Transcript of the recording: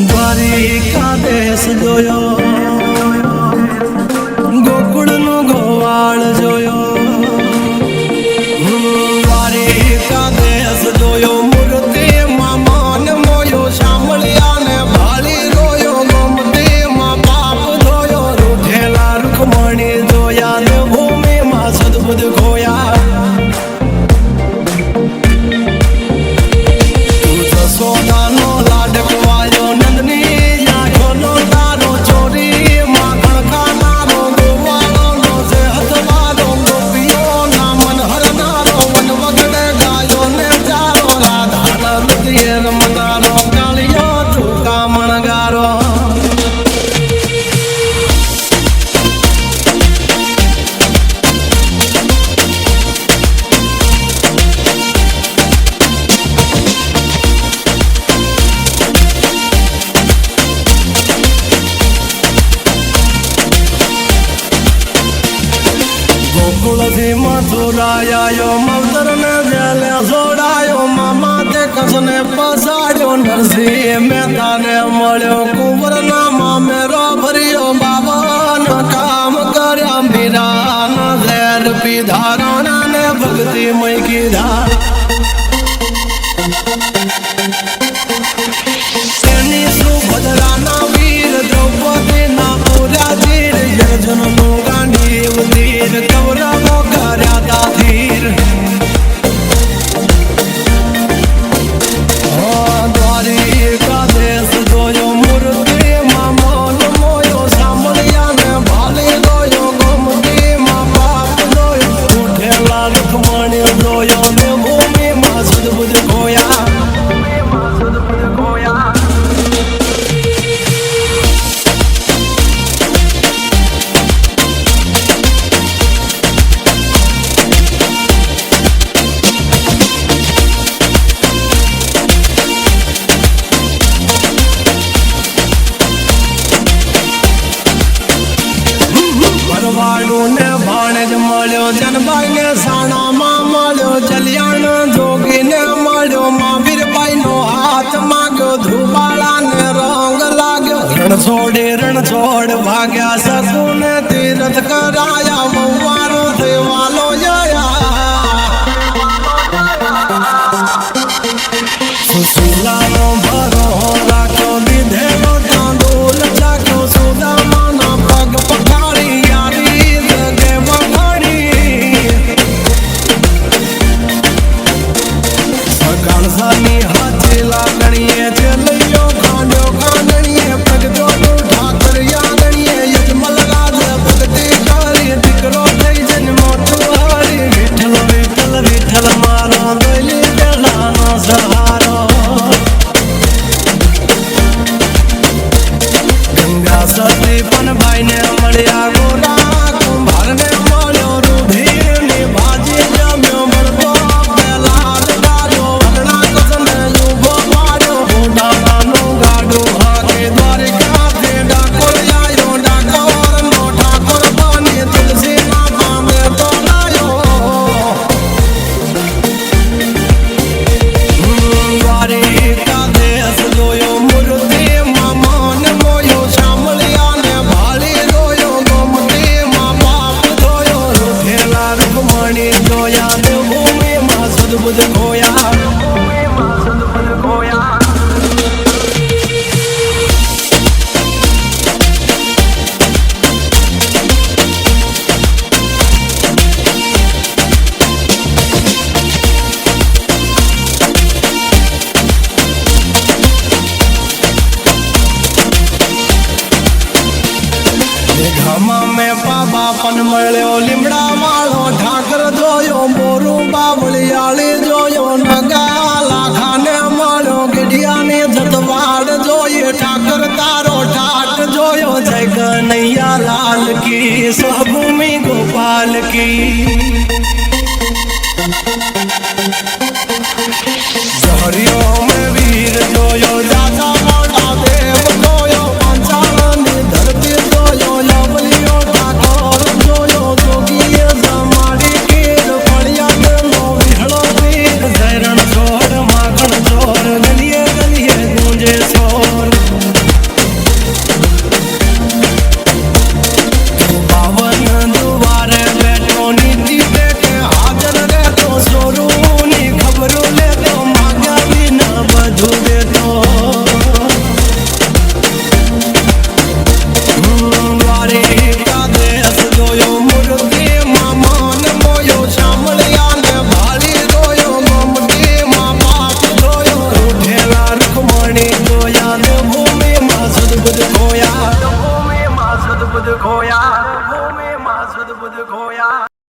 દ્વારિકા દેશ જોયો, ગોકુળનો ગોવાળ જોયો, દ્વારિકા દેશ જોયો, મૂર્તિમાં માન મોયો, સાંભળ્યા ને ભાળી રોયો, ગોમતીમાં પાપ ધોયો, રૂઠેલા રૂકમણી જોયા, દેવભૂમિમાં સદબુદ્ધ ખોયા. સોનાનો લાડકવાયો નંદની આંખોનો તારો ચોરી માખણ ખાનારો ગોવાળોનો છે હથવારો ગોપીઓના મન હરનારો મન વગડે ગાયો ને ચારો રાધાના હૃદયે રમનારો કાળિયો ટૂંકા મણગારો. ગોકુળથી મથુરાયો, મવતરને જેલે છોડાયો, મામા તે કસને પસાડ્યો, નરસિંહ મહેતાને મળ્યો, કુંવરના મામેરો ભર્યો, બાબાના કામ કર્યા, મીરાના ઝેર પીધા, રાણાને ભક્તિમય કીધા. તેની સુભદ્રાના વીર, દ્રૌપદીના પૂરા ધીર, યજનનું ગાંડીવ ધીર, કૌરવો કર્યા દાધીર. દ્વારિકા દેશ જોયો, મૂર્તિમાં મૌન મોયો, સાંભળ્યા ને ભાળી ગયો, ગોમતીમાં પાપ જોયો, ઉઠેલા રૂકમણી જોયો, દેવભૂમિમાં સદબુદ્ધ ખોયા. ભરવાડું ને ભાણેજ મળ્યો, જનબાઈ ને સાણામાં મળ્યો, જલિયાણ જોગીને મળ્યો, મહાવીરબાઈ નો હાથ માગ્યો, ધ્રુબાળા ને રંગ લાગ્યો, રણ છોડ ભાગ્યા, સકુને તીર્થ કરાયા, વવારો થવાલો સુશીલાનો ભરો રાખ્યો, દીધેલો તાંડુલ ચાખ્યો, સુદામાના પગ પખાડી, યારી જગે વખાડી. સગાણસાની હાથી લાગણીએ, ચેલૈયો ખાંડ્યો ખાંડણીએ, પ્રગટો ઠાકર યાગણીએ, યજમલ રાજ ભક્તિ કરી, દીકરો થઈ જન્મો તુહારી. વિઠ્ઠલ વિઠ્ઠલ વિઠ્ઠલ મારો દોયલી પેલાનો સહારો. ગંગા સતી પણ ભાઈને મળ્યા, ગોરા કુંભારને મળ્યો, રૂધિરની ભાજી જમ્યો, મળતો પેલા ડાર્યો, વગડા કસને ઉભો પાડ્યો, ઉડાડાનું ગાડું હાકે, દ્વારિકાથી ડાકોર આવ્યો, ડાકોરનો ઠાકોર બની, તુલસીના પામે તોડાયો. દ્વારિકા દેશ જોયો, મૂર્તિમાં મૌન મોયો, સાંભળ્યા ને ભાળી રોયો, ગોમતીમાં પાપ ધોયો, રૂઠેલા રૂકમણી જોયા, દેવભૂમિમાં સદબુદ્ધ ખોયા. ઘામાં મેં પાબા પણ મળ્યો, લીમડા વાળો ઠાકર જોયો, બોરું બાવળિયાળી જોયો, નગા લાખાને મળ્યો, ગઢિયાની જતવાડ જોઈએ, ઠાકર તારો ઠાટ જોયો, જય કનૈયા લાલ કી, સ્વભૂમિ ગોપાલ કી. જહરિયો મેં પીર જોયો જા